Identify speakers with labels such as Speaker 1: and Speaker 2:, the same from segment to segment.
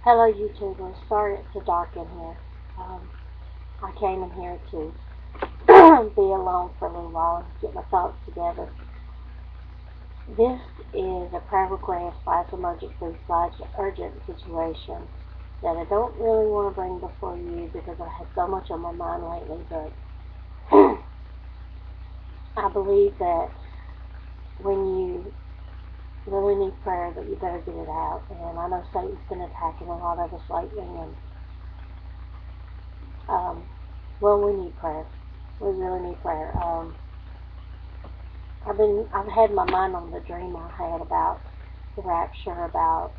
Speaker 1: Hello YouTubers, sorry it's so dark in here. I came in here to be alone for a little while and get my thoughts together. This is a prayer request slash emergency slash urgent situation that I don't really want to bring before you because I have so much on my mind lately, but I believe that when you really need prayer that you better get it out. And I know Satan's been attacking a lot of us lately, and well, we need prayer. We really need prayer. I've had my mind on the dream I had about the rapture, about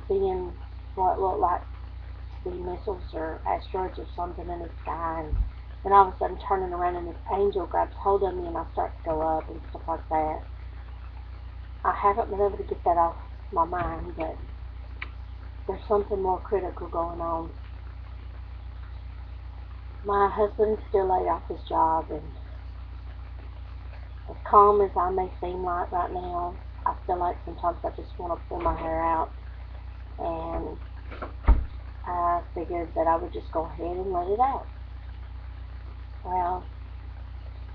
Speaker 1: seeing what looked like to be missiles or asteroids or something in the sky, and all of a sudden turning around and this angel grabs hold of me and I start to go up and stuff like that. I haven't been able to get that off my mind, but there's something more critical going on. My husband's still laid off his job, and as calm as I may seem like right now, I feel like sometimes I just want to pull my hair out, and I figured that I would just go ahead and let it out. Well,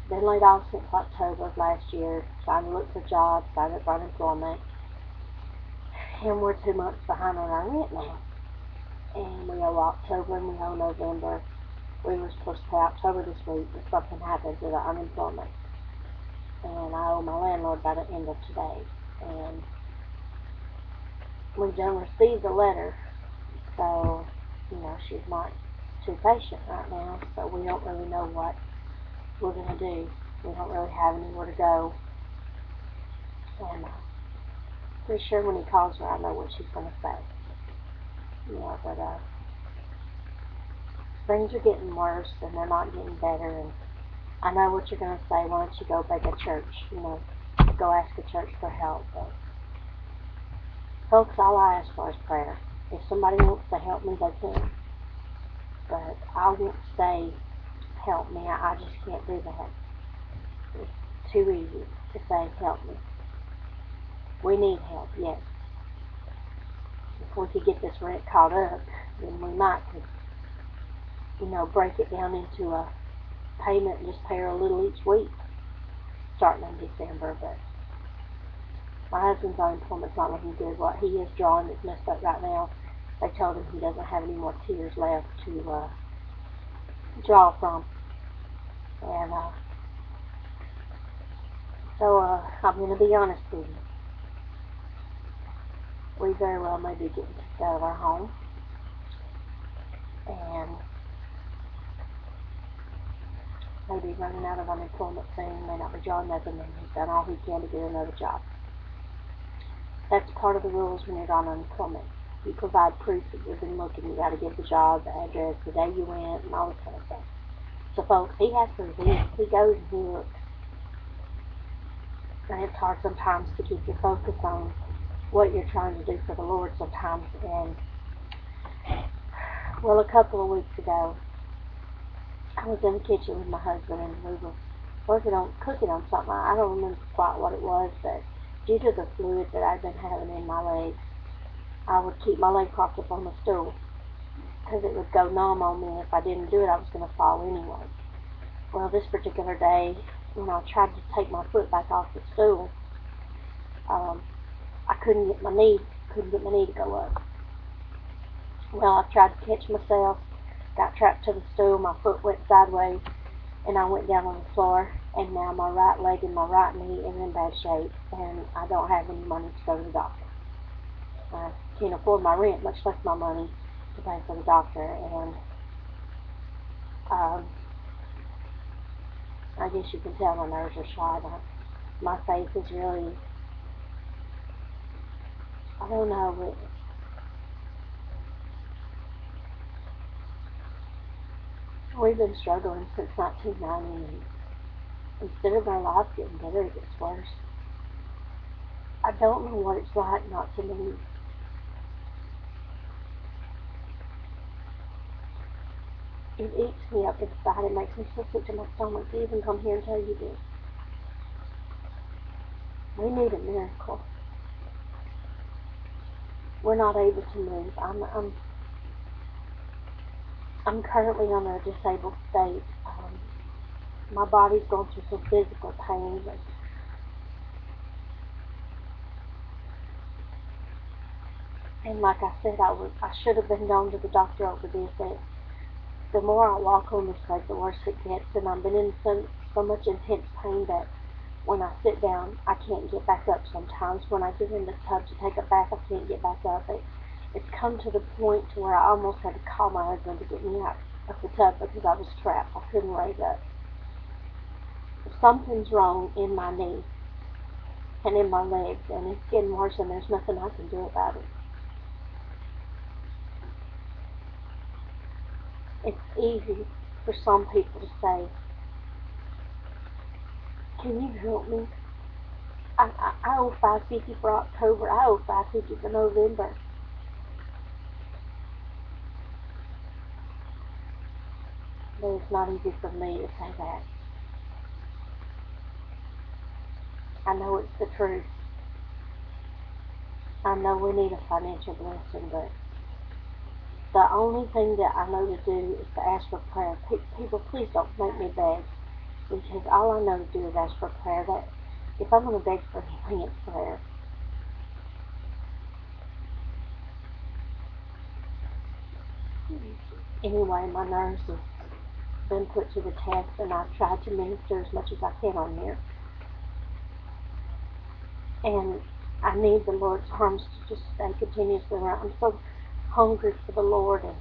Speaker 1: been laid off since October of last year, trying to look for jobs, trying to find employment, and we're 2 months behind on our rent now. And we owe October and we owe November. We were supposed to pay October this week, but something happened to the unemployment. And I owe my landlord by the end of today. And we done received the letter, so, she's not too patient right now, so we don't really know what we're going to do. We don't really have anywhere to go. And pretty sure when he calls her, I know what she's going to say. But things are getting worse, and they're not getting better, and I know what you're going to say. Why don't you go beg a church, go ask a church for help. But, folks, all I ask for is prayer. If somebody wants to help me, they can. But I won't say, help me. I just can't do that. It's too easy to say, help me. We need help, yes. If we could get this rent caught up, then we might could, break it down into a payment and just pay her a little each week, starting in December. But my husband's unemployment's not looking good. What he is drawing is messed up right now. They told him he doesn't have any more tiers left to draw from. And so I'm going to be honest with you. We very well may be getting kicked out of our home. And maybe running out of unemployment soon, may not be drawing nothing, and he's done all he can to get another job. That's part of the rules when you're on unemployment. You provide proof that you've been looking. You got to give the job, the address, the day you went, and all this kind of stuff. So, folks, he has proof. He goes and he looks. And it's hard sometimes to keep your focus on what you're trying to do for the Lord sometimes. And, well, a couple of weeks ago, I was in the kitchen with my husband, and we were cooking on something. I don't remember quite what it was, but due to the fluid that I've been having in my legs, I would keep my leg propped up on the stool because it would go numb on me, and if I didn't do it, I was going to fall anyway. Well, this particular day, when I tried to take my foot back off the stool, I couldn't get my knee to go up. Well, I tried to catch myself, got trapped to the stool, my foot went sideways, and I went down on the floor, and now my right leg and my right knee is in bad shape, and I don't have any money to go to the doctor. I can't afford my rent, much less my money to pay for the doctor, and I guess you can tell my nerves are shot. My faith is really, I don't know, but we've been struggling since 1990, and instead of our lives getting better, it gets worse. I don't know what it's like not to need. It eats me up inside. It makes me so sick to my stomach to even come here and tell you this. We need a miracle. we're not able to move. I'm currently on a disabled state. My body's going through some physical pain, and like I said, I should have been going to the doctor over this. The more I walk on this leg, the worse it gets, and I've been in so much intense pain that when I sit down, I can't get back up sometimes. When I get in the tub to take a bath, I can't get back up. It's come to the point to where I almost had to call my husband to get me out of the tub because I was trapped. I couldn't raise up. Something's wrong in my knee and in my legs, and it's getting worse, and there's nothing I can do about it. It's easy for some people to say, "Can you help me? I owe $5.50 for October. I owe $5.50 for November." But it's not easy for me to say that. I know it's the truth. I know we need a financial blessing, but the only thing that I know to do is to ask for prayer. People, please don't make me beg, because all I know to do is ask for prayer. That if I'm going to beg for anything, it's prayer. Anyway, my nerves have been put to the test, and I've tried to minister as much as I can on here. And I need the Lord's arms to just stay continuously around. I'm so hungry for the Lord, and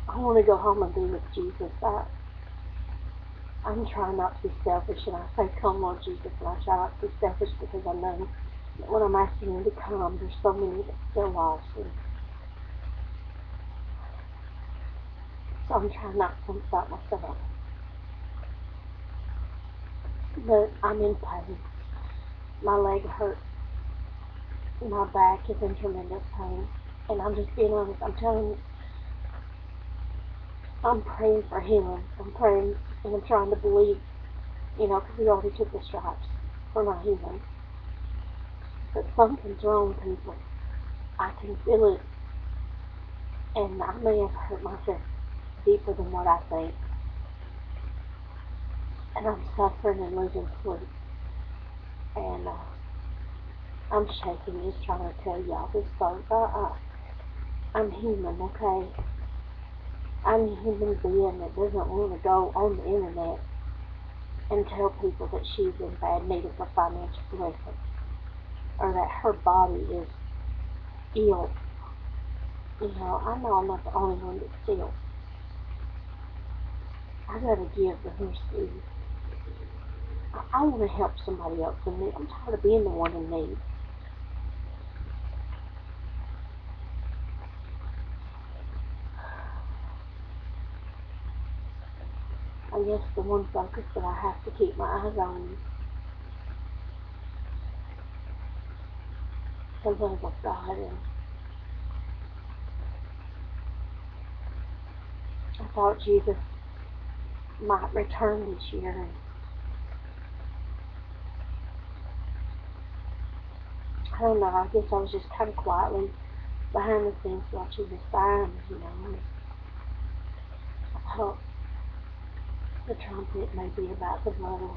Speaker 1: I want to go home and be with Jesus. I'm trying not to be selfish, and I say, "Come, Lord Jesus," and I try not to be selfish because I know that when I'm asking Him to come, there's so many that still lost, and so I'm trying not to think about myself. But I'm in pain. My leg hurts. My back is in tremendous pain. And I'm just being honest. I'm telling you, I'm praying for healing. I'm praying and I'm trying to believe, because He already took the stripes for my healing. But something's wrong, people. I can feel it. And I may have hurt myself deeper than what I think. And I'm suffering and losing sleep. And I'm shaking just trying to tell y'all this, folks. I'm human, okay? I'm a human being that doesn't want to go on the internet and tell people that she's in bad need of a financial blessing, or that her body is ill. I know I'm not the only one that's ill. I gotta give the receive. I want to help somebody else in need. I'm tired of being the one in need. I guess the one focus that I have to keep my eyes on is the love of God. And I thought Jesus might return this year, and I don't know, I guess I was just kind of quietly behind the scenes watching the signs. I thought the trumpet may be about to blow.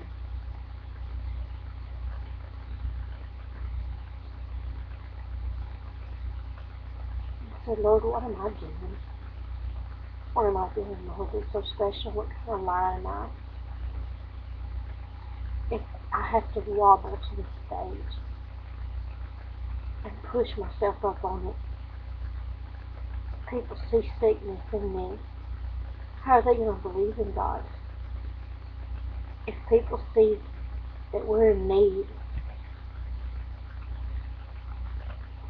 Speaker 1: I said, "Lord, what am I doing? What am I doing, Lord? It's so special. What kind of liar am I? If I have to wobble to the stage and push myself up on it, people see sickness in me. How are they going to believe in God? If people see that we're in need,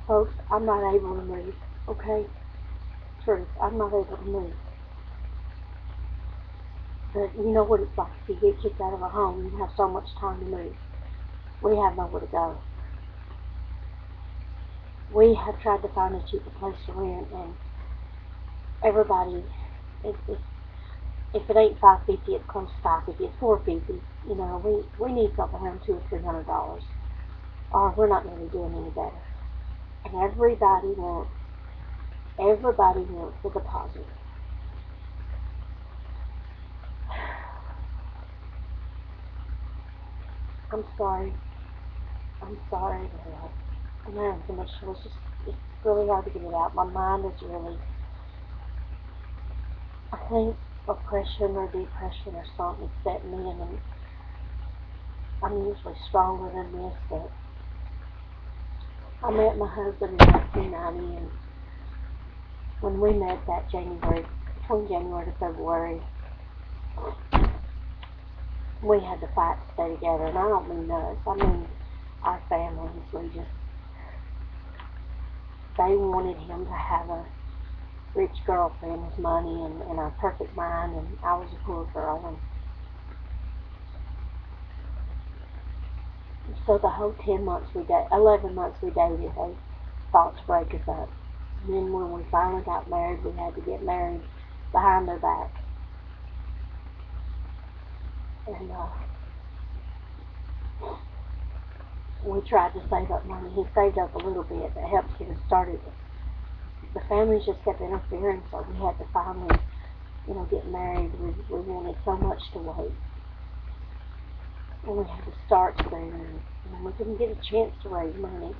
Speaker 1: folks, I'm not able to move, okay? Truth, I'm not able to move. But you know what it's like if you get kicked out of a home, you have so much time to move. We have nowhere to go. We have tried to find a cheaper place to rent, and everybody, if it ain't $5.50, it's close to $5.50. It's $4.50. We need something around $200 or $300, or we're not going to be doing any better. and everybody wants the deposit. I'm sorry. I'm sorry, Lord. I'm having so much trouble. It's really hard to get it out. My mind is really, I think oppression or depression or something set me in, and I'm usually stronger than this, but I met my husband in 1990, and when we met that January, between January to February, we had to fight to stay together, and I don't mean us, I mean our families. They wanted him to have a rich girlfriend with money and a perfect mind, and I was a poor girl, and so the whole 11 months we dated, they thought to break us up. And then when we finally got married, we had to get married behind their back. And we tried to save up money. He saved up a little bit that helped get us started. The families just kept interfering, so we had to finally, get married. We wanted so much to wait. And we had to start soon, and we didn't get a chance to raise money.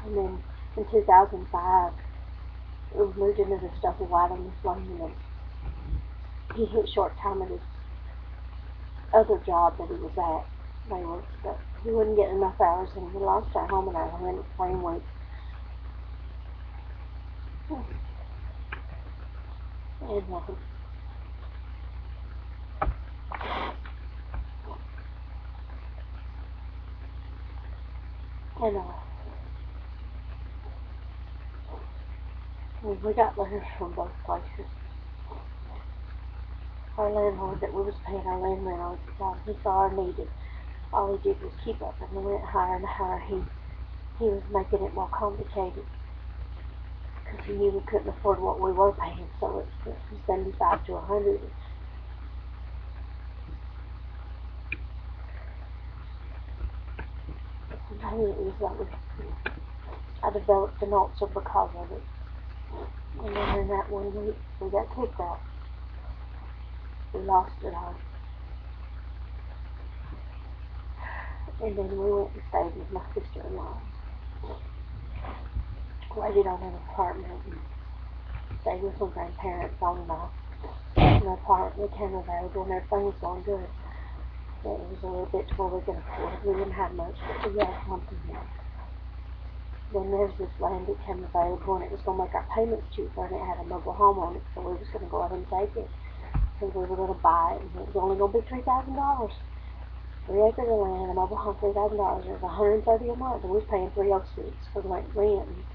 Speaker 1: And then in 2005, we moved into this double wide on this land, and he hit short time at his other job that he was at. But he wouldn't get enough hours, and we lost our home and our land at the same week. And we got letters from both places. Our landlord that we was paying our land rent all the time, he saw our need, and all he did was keep up and we went higher and higher. He was making it more complicated because he knew we couldn't afford what we were paying, so it went from 75 to 100. Maybe it was like I developed an ulcer because of it. And then in that 1 week, we got kicked out. We lost it all. And then we went and stayed with my sister-in-law. Waited on an apartment and stayed with my grandparents on and off. An apartment became available and everything was going good. It was a little bit to where we could afford. We didn't have much, but we had something there. Then there's this land that came available, and it was going to make our payments cheaper, and it had a mobile home on it, so we was going to go ahead and take it. And we were going to buy it, and it was only going to be $3,000. 3 acres of land, a mobile home, $3,000. It was $130 a month, and we was paying $306 for the rent. And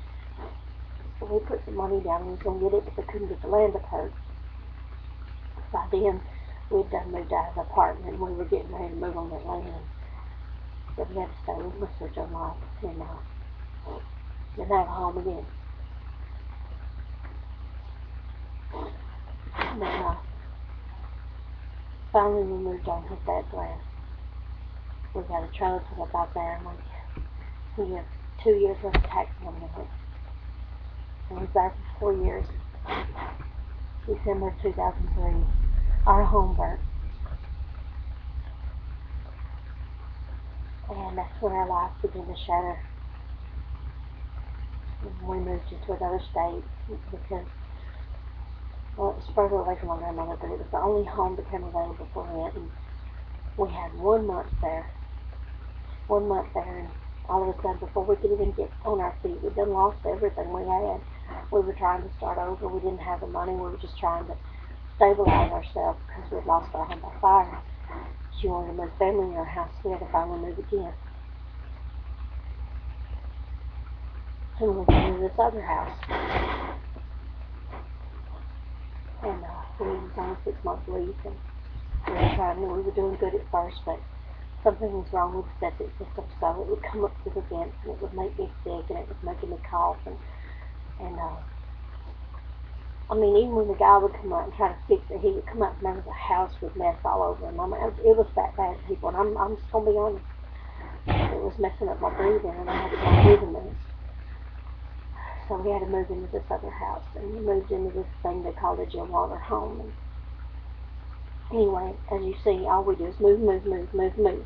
Speaker 1: so we put some money down, and we was going to get it, but we couldn't get the land to purchase. By then, we'd done moved out of the apartment, and we were getting ready to move on that land. So we had to stay with my sister-in-law, and then have a home again. And then finally we moved on his dad's land. We got a trailer put up out there, and he had 2 years worth of tax money on it. And we was there for 4 years. December 2003, our home burnt. And that's when our lives began to shatter. We moved into another state because, well, it was further away from my grandmother, but it was the only home that came available for rent. And we had 1 month there. 1 month there, and all of a sudden, before we could even get on our feet, we'd done lost everything we had. We were trying to start over. We didn't have the money. We were just trying to stabilize ourselves because we'd lost our home by fire. She wanted to move family in our house. We had to finally move again. And we moved into this other house. And we was on a 6-month lease, and we were doing good at first, but something was wrong with the septic system, so it would come up through the vents, and it would make me sick, and it was making me cough, and I mean, even when the guy would come out and try to fix it, he would come out and there was a house with mess all over him. I mean, it was that bad, people, and I'm just gonna be honest. It it was messing up my breathing, and I had to go breathing minutes. So we had to move into this other house, and we moved into this thing they called a Jim Water home. And anyway, as you see, all we do is move, move, move, move, move.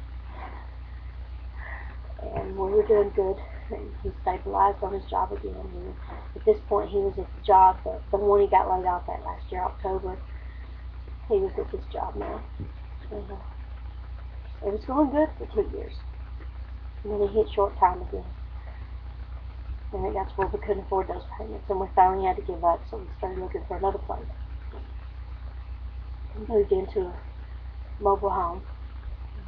Speaker 1: And we were doing good, and he stabilized on his job again. And at this point, he was at the job, the one he got laid off at last year, October. He was at this job now. And, it was going good for 2 years. And then he hit short time again. And it got to where we couldn't afford those payments, and we finally had to give up, so we started looking for another place. We moved into a mobile home.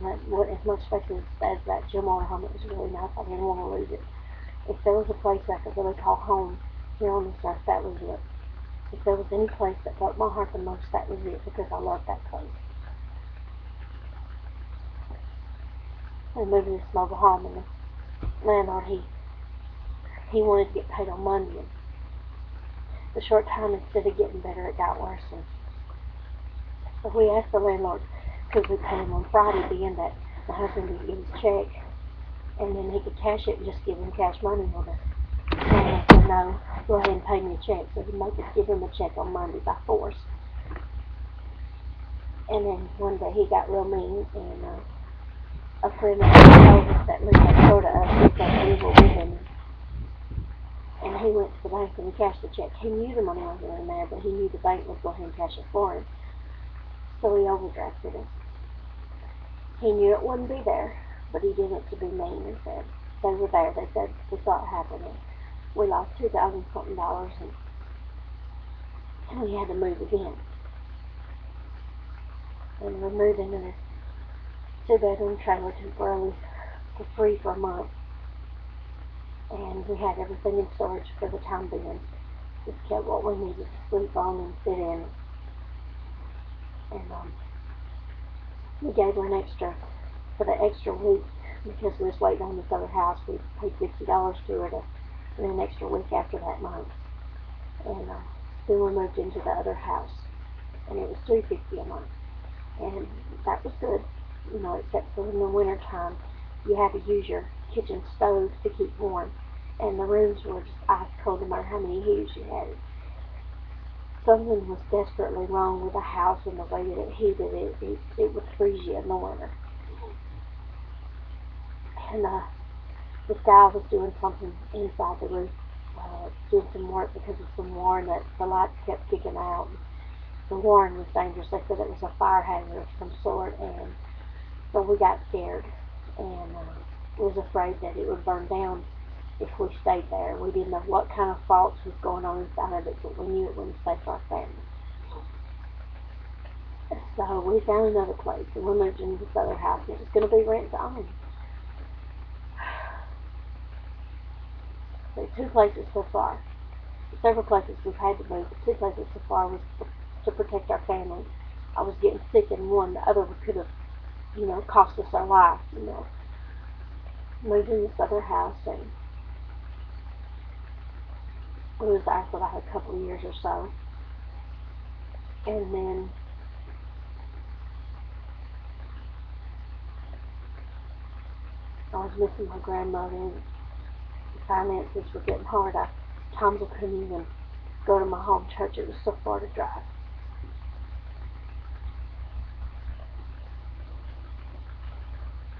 Speaker 1: As much space as that Jim Water home, it was really nice. I didn't want to lose it. If there was a place I could really call home here on this earth, that was it. If there was any place that broke my heart the most, that was it, because I loved that place. We moved to this mobile home, and the landlord, he wanted to get paid on Monday. And the short time, instead of getting better, it got worse. And so we asked the landlord, could we pay him on Friday, being that my husband didn't get his check, and then he could cash it and just give him cash money on it. And I said, no, go ahead and pay me a check. So he made us give him a check on Monday by force. And then one day he got real mean, and a friend of his told us that lived next door to us, he thought we were with him. And he went to the bank and he cashed the check. He knew the money wasn't in there, but he knew the bank would go ahead and cash it for him. So he overdrafted it. He knew it wouldn't be there, but he did it to be mean and said they were there. They said we saw it happen, and we lost $2,000 something, and we had to move again. And we moved into this 2-bedroom trailer temporarily for free for a month. And we had everything in storage for the time being. Just kept what we needed to sleep on and sit in. And we gave her an extra, for the extra week, because we was waiting on this other house. We paid $50 to her and an extra week after that month. And then we moved into the other house, and it was $350 a month. And that was good, except for in the winter time, you had to use your kitchen stove to keep warm. And the rooms were just ice cold no matter how many heaters you had. Something was desperately wrong with the house and the way that it heated. It would freeze you in the winter. And this guy was doing something inside the roof, doing some work because of some warren that the lights kept kicking out. The warren was dangerous. They said it was a fire hazard of some sort, and so we got scared and was afraid that it would burn down if we stayed there. We didn't know what kind of faults was going on inside of it, but we knew it wouldn't stay for our family. So we found another place, and we moved into this other house, and it was going to be rent to own. So 2 places so far. Several places we've had to move, but 2 places so far was to protect our family. I was getting sick in one, the other could have, cost us our life, Moved in this other house, and we was there for like a couple of years or so. And then I was missing my grandmother, and the finances were getting hard. Times I couldn't even go to my home church. It was so far to drive.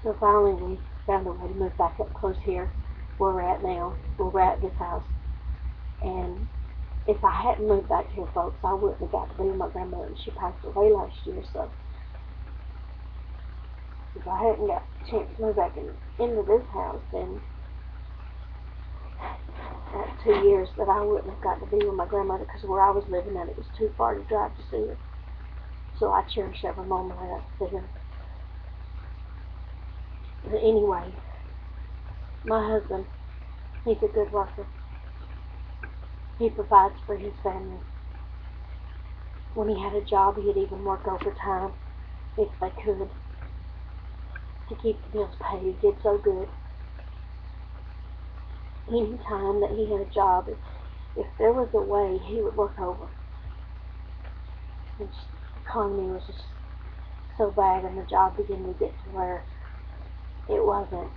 Speaker 1: So finally we found a way to move back up close here, where we're at now, where we're at this house. And if I hadn't moved back here, folks, I wouldn't have got to be with my grandmother. She passed away last year, so if I hadn't got a chance to move back into this house, then that 2 years that I wouldn't have got to be with my grandmother, because where I was living at, it was too far to drive to see her. So I cherish every moment I got to see her. But anyway, my husband, he's a good worker. He provides for his family. When he had a job, he'd even work overtime if they could to keep the bills paid. He did so good. Any time that he had a job, if there was a way, he would work over. The economy was just so bad, and the job began to get to where it wasn't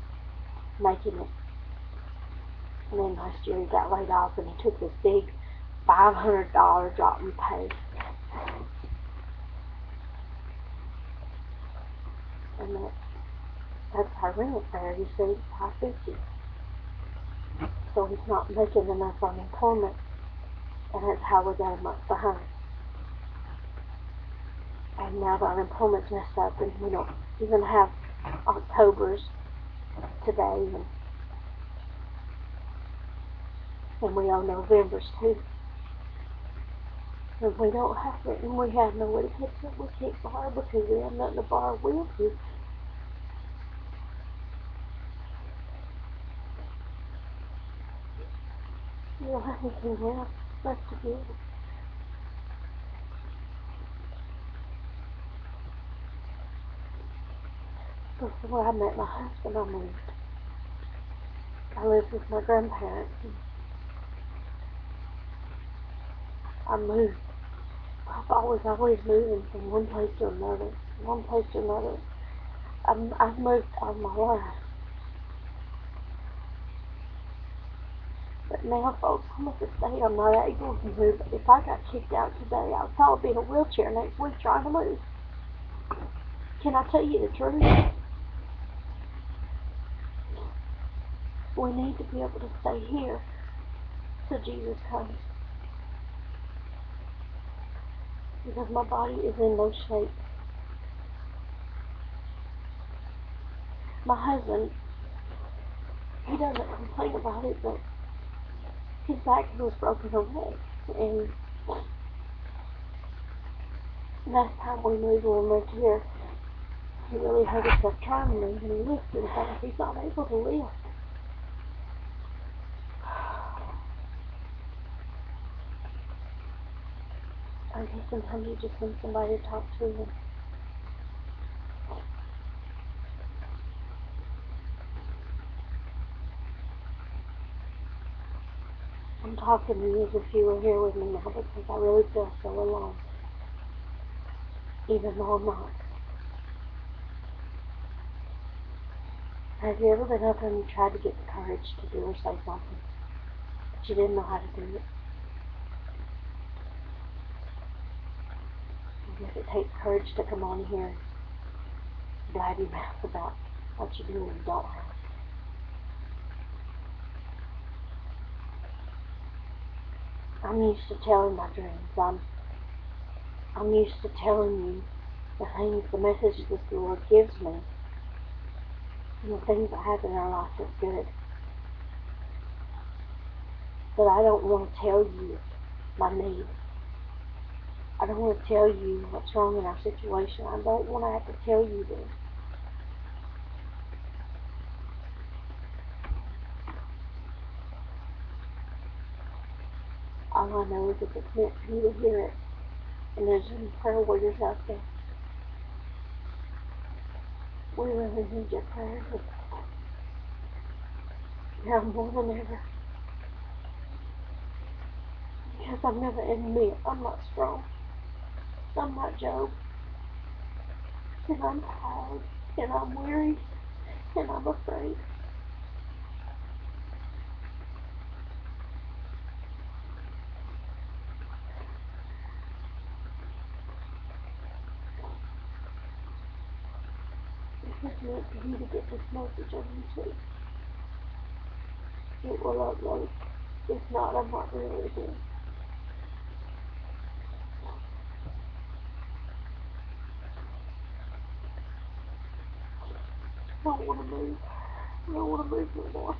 Speaker 1: making it. And then last year he got laid off and he took this big $500 drop in pay. And that's our rent there. You see, $550. So he's not making enough unemployment, and that's how we got a month behind. And now the unemployment's messed up, and we don't even have October's today, and we owe November's too. And we don't have it, and we have nowhere to catch up. We can't borrow because we have nothing to borrow with. You don't have anything else left to give. Before I met my husband, I moved. I lived with my grandparents. And I moved. I've always moving from one place to another, one place to another. I've moved all my life. But now, folks, I'm at the state I'm not able to move. If I got kicked out today, I'd probably be in a wheelchair next week trying to move. Can I tell you the truth? We need to be able to stay here till Jesus comes. Because my body is in no shape. My husband, he doesn't complain about it, but his back was broken away. And last time we moved, when we moved here, he really hurt himself trying to move, and he lifted things. He's not able to lift. I guess sometimes you just need somebody to talk to. And I'm talking to you as if you were here with me now because I really feel so alone, even though I'm not. Have you ever been up and you tried to get the courage to do or say something, but you didn't know how to do it? I guess it takes courage to come on here and blab your mouth about what you do and don't have. I'm used to telling my dreams. I'm used to telling you the things, the messages that the Lord gives me, and the things that happen in our life that's good. But I don't want to tell you my need. I don't want to tell you what's wrong in our situation. I don't want to have to tell you this. All I know is if it's meant for you to hear it, and there's some prayer warriors out there, we really need your prayers. Now more than ever. Because I'm going to admit I'm not strong. I'm not Job. And I'm tired. And I'm weary. And I'm afraid. If it's meant for you to get this message on YouTube, it will upload. If not, I'm not really here. I don't want to move. I don't want to move no more.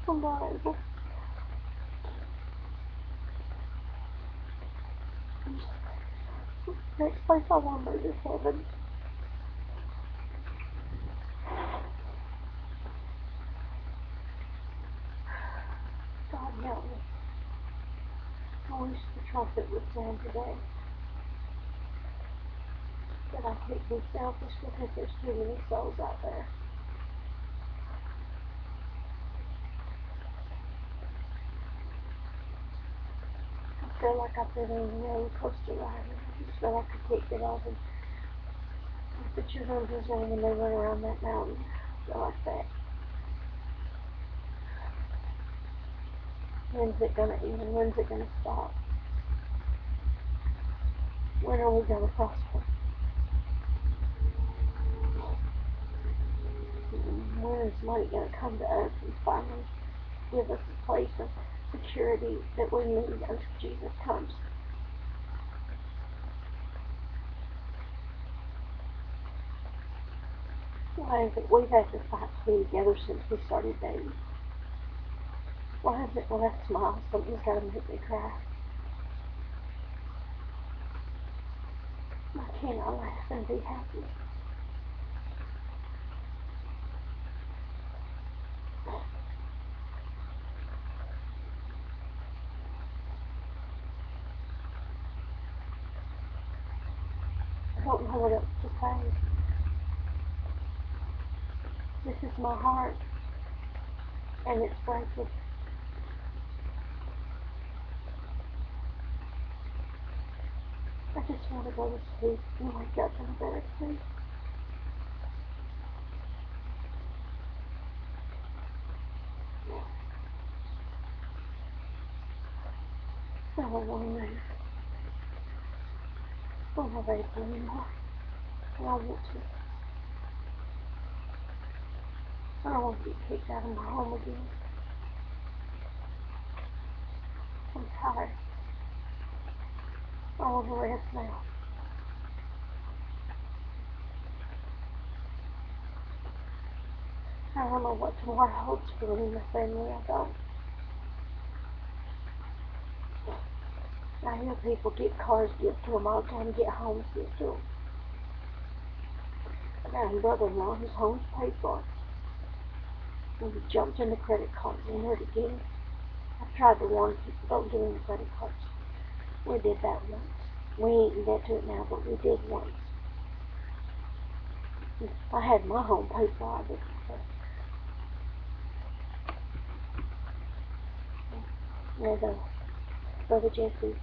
Speaker 1: I'm not able. Next place I want to move is heaven. God help me. I wish the trumpet would sound today. But I can't be selfish because there's too many souls out there. I feel like I've been on a roller coaster ride, and I just feel like I can't get off. And the children was on when they went around that mountain. I feel like that. When's it gonna end? When's it gonna stop? When are we gonna prosper? When is money gonna come to us and finally give us a place of security that we need until Jesus comes? Why is it we've had to fight to be together since we started dating? Why is it when I smile, something's got to make me cry? Why can't I laugh and be happy? I don't know what else to say. This is my heart, and it's breaking. I just want to go to sleep and wake up in a better place. I don't want to move. I'm not able anymore. And I want to. I don't want to get kicked out of my home again. I'm tired. I want to rest now. I don't know what tomorrow holds for me and my family. I don't. I hear people get cars gifted to them all the time, get homes gifted to them. I got a brother-in-law whose home's paid for. And he jumped into credit cards and where to get it. I've tried to warn people, don't get into credit cards. We did that once. We ain't in debt to it now, but we did once. I had my home paid for, I did. And Brother Jesse,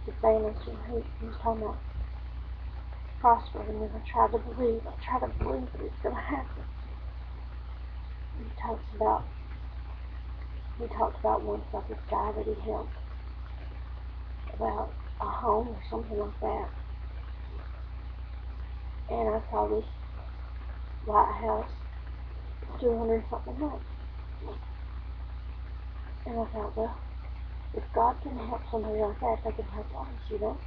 Speaker 1: the famous one, he was talking about prospering, and I try to believe that it's going to happen. He talks about once about this guy that he helped, about a home or something like that. And I saw this White House, 200 something months. And I thought, well, if God can help somebody like that, they can help us, you know?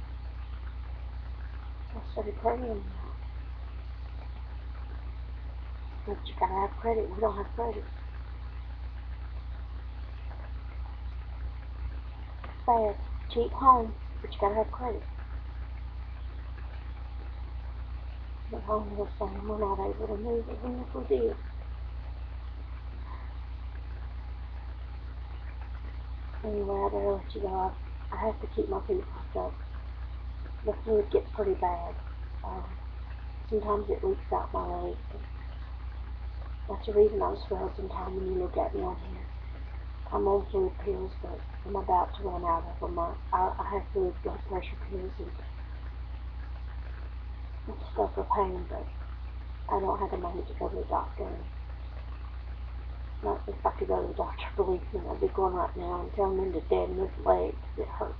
Speaker 1: I started praying. But you gotta have credit. We don't have credit. It's bad. Cheap home, but you gotta have credit. But home was saying we're not able to move it, even if we did. Anyway, I better let you go. I have to keep my feet propped up. The fluid gets pretty bad. Sometimes it leaks out my legs. That's the reason I'm swelled sometimes when you look at me on here. I'm on fluid pills, but I'm about to run out of them. I have fluid blood pressure pills and stuff for pain, but I don't have the money to go to the doctor. Not if I could go to the doctor, believe me, I'd be going right now and telling him to deaden his legs. It hurts.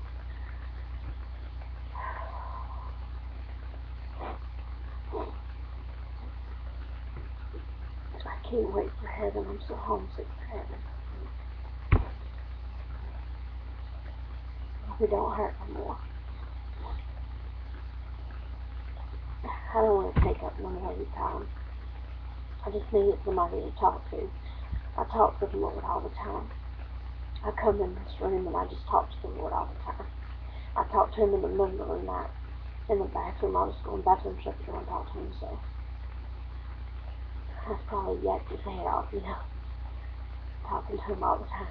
Speaker 1: I can't wait for heaven. I'm so homesick for heaven. I hope it don't hurt no more. I don't want to take up no more of your time. I just needed somebody to talk to. I talk to the Lord all the time. I come in this room and I just talk to the Lord all the time. I talk to him in the middle of the night. In the bathroom, I just go in the bathroom, shut the door, and talk to him. So I've probably yacked his head off, you know, talking to him all the time.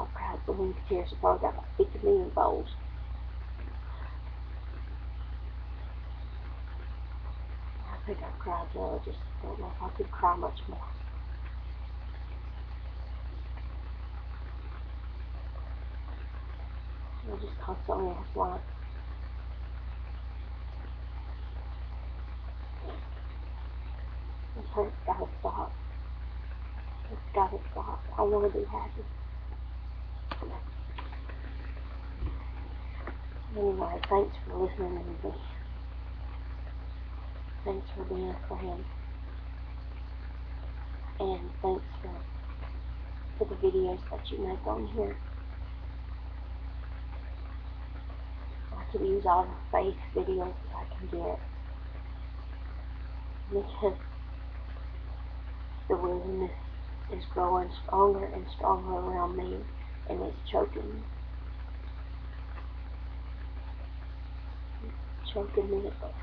Speaker 1: I've cried so many tears, I've probably got about 50 million bowls. I think I've cried till I just don't know if I could cry much more. I just constantly ask why. This hurt's gotta stop. gotta stop. I wanna be happy. Anyway, thanks for listening to me. Thanks for being a friend. And thanks for the videos that you make on here. I could use all the faith videos that I can get. Because the wilderness is growing stronger and stronger around me, and it's choking me. It's choking me at death.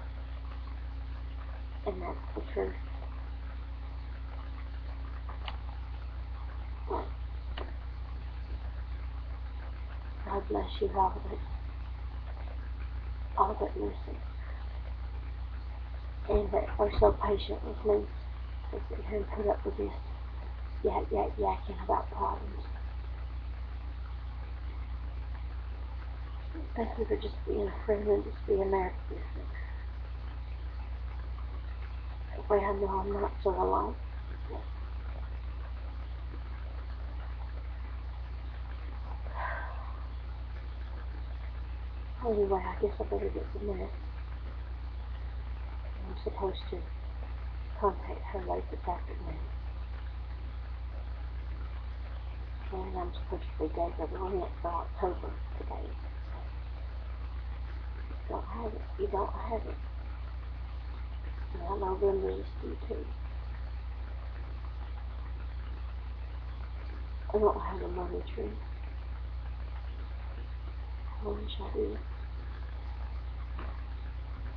Speaker 1: And that's the truth. God bless you all that listen, and that are so patient with me to sit here and put up with this yakking about problems. Thank you for just being a friend and just being there to listen. That way I know I'm not so alone. Anyway, I guess I better get some rest. I'm supposed to contact her late this afternoon. And I'm supposed to be gave her the rent for October today. Don't have it. You don't have it. Now November is due too. I don't have a money tree. I wish I did.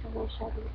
Speaker 1: I wish I did.